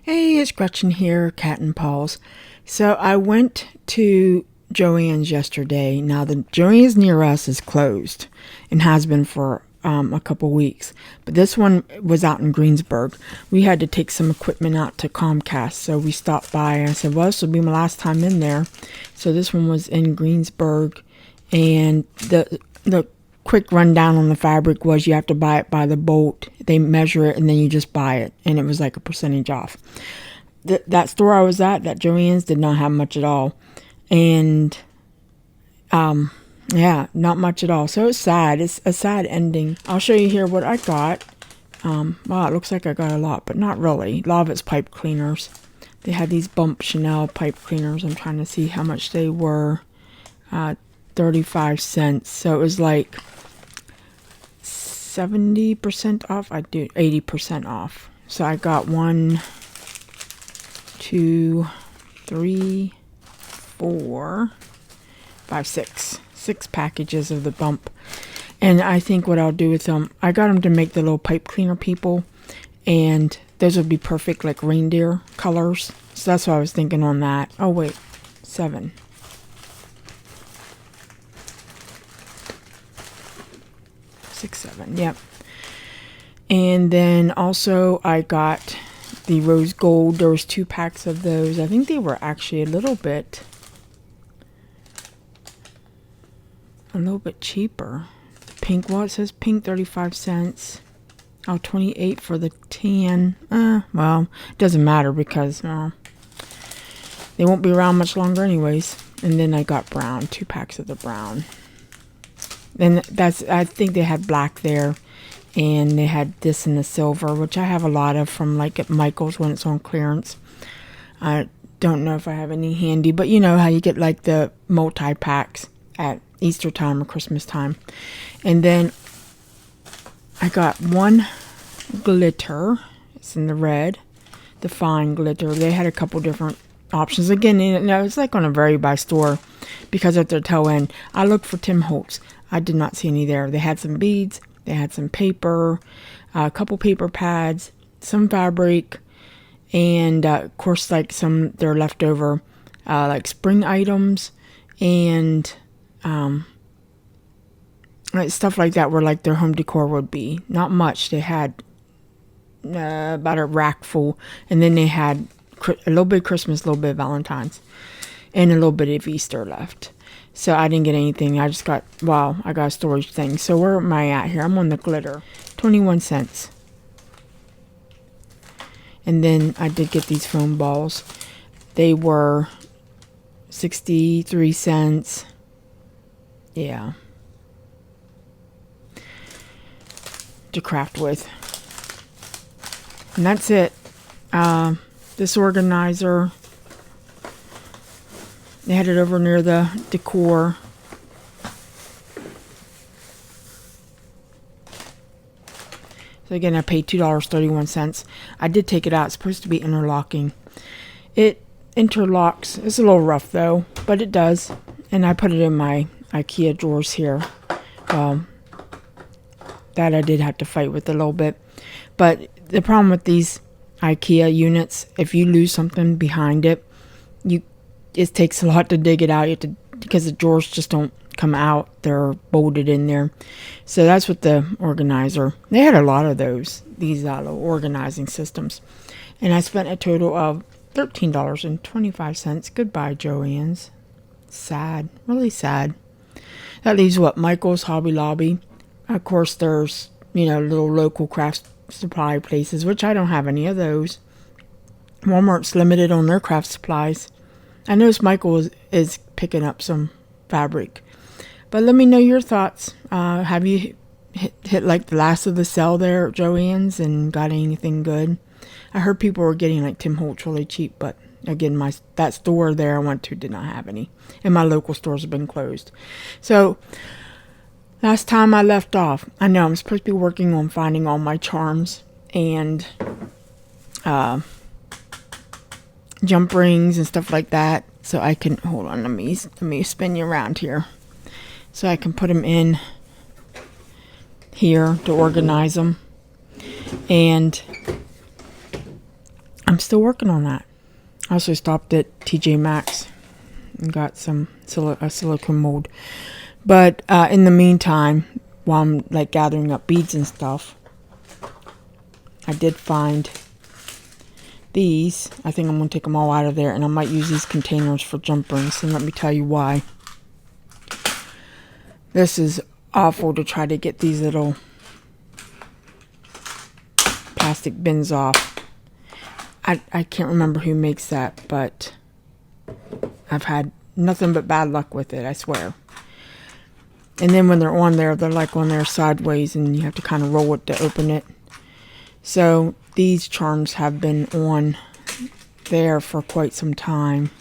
Hey, it's Gretchen here, Cat and Paws. So I went to Joann's yesterday. Now the Joann's near us is closed and has been for a couple weeks. But this one was out in Greensburg. We had to take some equipment out to Comcast, so we stopped by. And I said, well, this will be my last time in there. So this one was in Greensburg, and the quick rundown on the fabric was you have to buy it by the bolt. They measure it and then you just buy it, and it was like a percentage off. That store I was at, that Joann's, did not have much at all, and yeah, not much at all. So it's sad. It's a sad ending. I'll show you here what I got. Wow, it looks like I got a lot, but not really. A lot of it's pipe cleaners. They had these Bump Chanel pipe cleaners. I'm trying to see how much they were. 35 cents. So it was like 70% off. I do 80% off. So I got 1, 2, 3, 4, 5, 6 packages of the Bump. And I think what I'll do with them, I got them to make the little pipe cleaner people, and those would be perfect, like reindeer colors. So that's what I was thinking on that. Oh wait, 7. 6, 7, yep. And then also I got the rose gold. There was 2 packs of those. I think they were actually a little bit cheaper. The pink, well, it says pink 35 cents. Oh, 28 for the tan. Well, it doesn't matter because they won't be around much longer anyways. And then I got brown, 2 packs of the brown. And I think they had black there, and they had this in the silver, which I have a lot of from like at Michael's when it's on clearance. I don't know if I have any handy, but you know how you get like the multi-packs at Easter time or Christmas time. And then I got 1 glitter. It's in the red, the fine glitter. They had a couple different options. Again, you know, it's like on a very by store because at their toe end. I looked for Tim Holtz. I did not see any there. They had some beads. They had some paper, a couple paper pads, some fabric, and of course like some their leftover like spring items and like stuff like that where like their home decor would be. Not much. They had about a rack full, and then they had a little bit of Christmas, a little bit of Valentine's, and a little bit of Easter left. So I didn't get anything. I just got, wow, I got a storage thing. So where am I at here? I'm on the glitter. 21 cents. And then I did get these foam balls. They were 63 cents. Yeah. To craft with. And that's it. This organizer, they had it over near the decor. So again, I paid $2.31. I did take it out. It's supposed to be interlocking. It interlocks. It's a little rough though, but it does. And I put it in my IKEA drawers here. That I did have to fight with a little bit. But the problem with these IKEA units, if you lose something behind it, it takes a lot to dig it out. You have to, because the drawers just don't come out. They're bolted in there. So that's what the organizer. They had a lot of these little organizing systems. And I spent a total of $13.25. Goodbye, Joann's. Sad. Really sad. That leaves what? Michael's, Hobby Lobby. Of course, there's, you know, little local craft supply places, which I don't have any of those. Walmart's limited on their craft supplies. I noticed Michael is picking up some fabric. But let me know your thoughts. Have you hit like the last of the sale there at Joann's and got anything good? I heard people were getting like Tim Holtz really cheap, but again, that store there I went to did not have any. And my local stores have been closed. So last time I left off, I know I'm supposed to be working on finding all my charms and jump rings and stuff like that, so I can hold on. Let me spin you around here, so I can put them in here to organize them. And I'm still working on that. I also stopped at TJ Maxx and got some a silicone mold. But in the meantime, while I'm like gathering up beads and stuff, I did find these. I think I'm going to take them all out of there, and I might use these containers for jump rings, and let me tell you why. This is awful to try to get these little plastic bins off. I can't remember who makes that, but I've had nothing but bad luck with it, I swear. And then when they're on there, they're like on there sideways, and you have to kind of roll it to open it. So these charms have been on there for quite some time.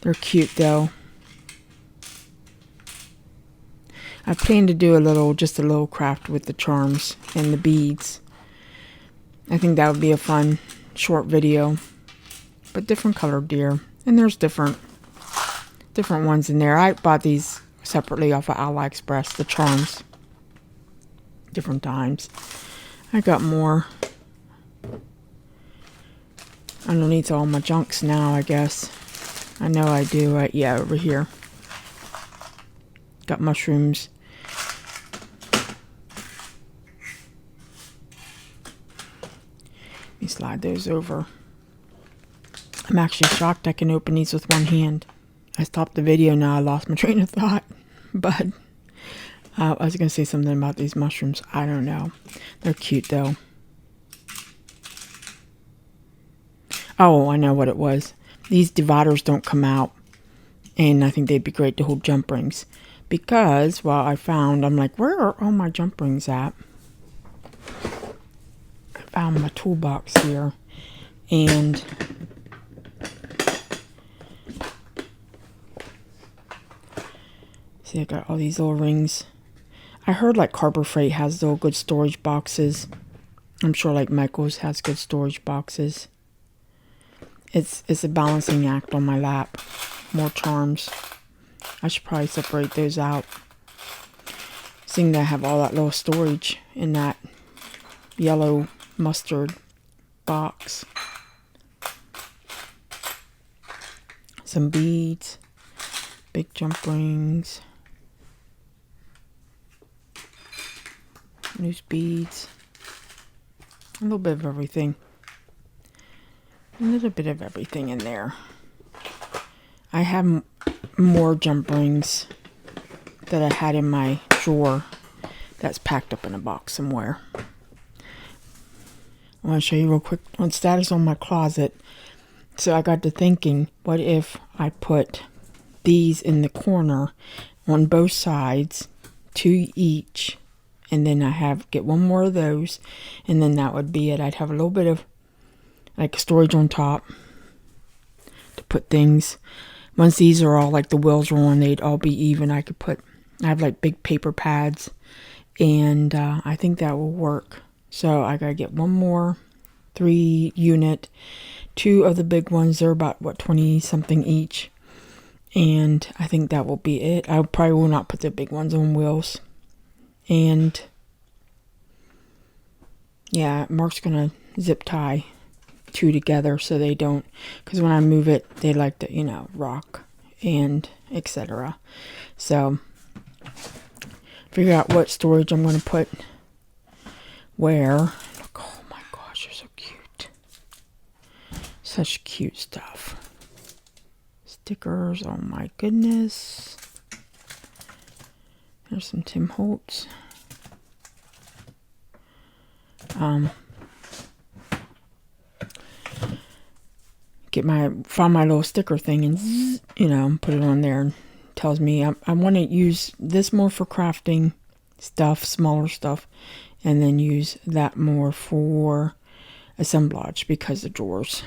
They're cute though. I plan to do just a little craft with the charms and the beads. I think that would be a fun short video. But different colored deer. And there's different ones in there. I bought these separately off of AliExpress, the charms. Different times. I got more underneath all my junks now, I guess. I know I do. Yeah, over here. Got mushrooms. Let me slide those over. I'm actually shocked I can open these with one hand. I stopped the video now. I lost my train of thought. But I was going to say something about these mushrooms. I don't know. They're cute though. Oh, I know what it was. These dividers don't come out. And I think they'd be great to hold jump rings. Because, well, I'm like, where are all my jump rings at? I found my toolbox here. And see, I got all these little rings. I heard like Harbor Freight has little good storage boxes. I'm sure like Michael's has good storage boxes. It's a balancing act on my lap. More charms. I should probably separate those out. Seeing that I have all that little storage in that yellow mustard box. Some beads. Big jump rings. Loose beads. A little bit of everything. A little bit of everything in there. I have more jump rings that I had in my drawer that's packed up in a box somewhere. I want to show you real quick on status on my closet. So I got to thinking, what if I put these in the corner on both sides, 2 each, and then get one more of those, and then that would be it. I'd have a little bit of like storage on top to put things. Once these are all like the wheels are on, they'd all be even. I have like big paper pads, and I think that will work. So I gotta get one more 3 unit, 2 of the big ones. They're about 20 something each, and I think that will be it. I probably will not put the big ones on wheels. And yeah, Mark's gonna zip tie 2 together so they don't, because when I move it, they like to, rock and etc. So figure out what storage I'm going to put where. Look, oh my gosh, they're so cute. Such cute stuff. Stickers, oh my goodness. There's some Tim Holtz. Find my little sticker thing and zzz, put it on there, and tells me I want to use this more for crafting stuff, smaller stuff, and then use that more for assemblage because the drawers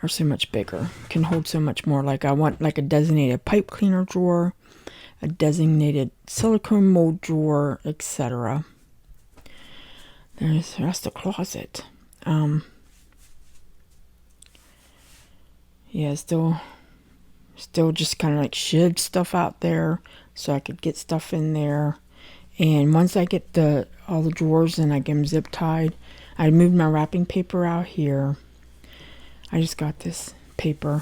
are so much bigger, can hold so much more. Like I want like a designated pipe cleaner drawer, a designated silicone mold drawer, etc. There's the rest of the closet. Yeah, still just kind of like shed stuff out there so I could get stuff in there. And once I get all the drawers and I get them zip tied, I moved my wrapping paper out here. I just got this paper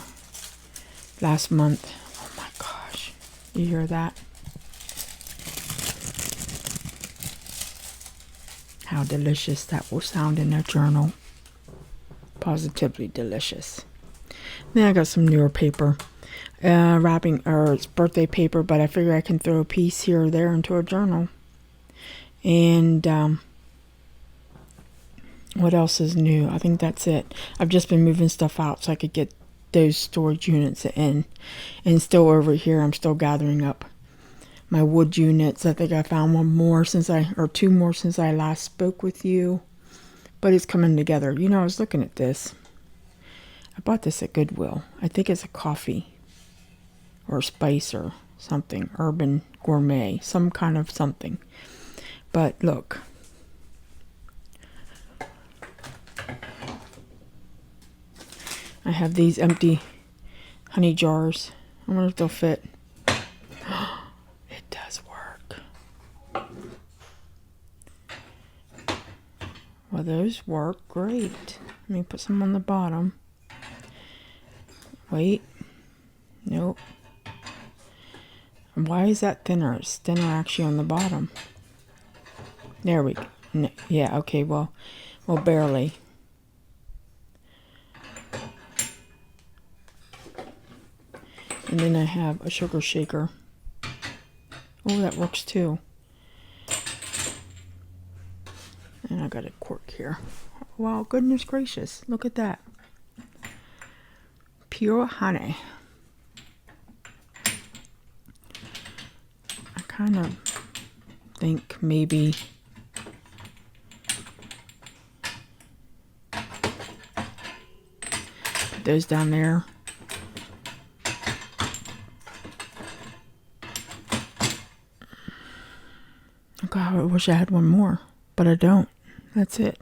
last month. Oh my gosh. You hear that? How delicious that will sound in a journal. Positively delicious. Then I got some newer paper. Wrapping, or it's birthday paper, but I figure I can throw a piece here or there into a journal. And what else is new? I think that's it. I've just been moving stuff out so I could get those storage units in. And still over here, I'm still gathering up my wood units. I think I found two more since I last spoke with you. But it's coming together. You know, I was looking at this. I bought this at Goodwill. I think it's a coffee or spice or something. Urban gourmet. Some kind of something. But look. I have these empty honey jars. I wonder if they'll fit. It does work. Well, those work great. Let me put some on the bottom. Wait. Nope. Why is that thinner? It's thinner actually on the bottom. There we go. No, yeah, okay, well, barely. And then I have a sugar shaker. Oh, that works too. And I got a cork here. Wow, goodness gracious. Look at that. Pure honey. I kind of think maybe put those down there. God, I wish I had one more, but I don't. That's it.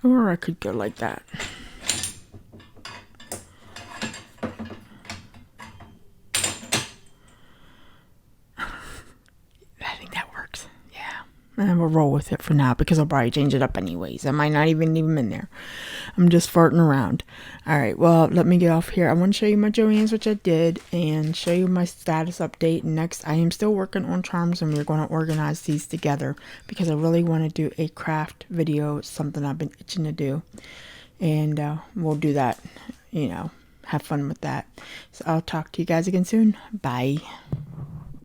Or I could go like that. I think that works. Yeah. And we'll roll with it for now because I'll probably change it up anyways. I might not even leave them in there. I'm just farting around. All right, well, let me get off here. I want to show you my Joann's, which I did, and show you my status update. Next, I am still working on charms, and we're going to organize these together because I really want to do a craft video. It's something I've been itching to do, and we'll do that, you know, have fun with that. So I'll talk to you guys again soon. Bye.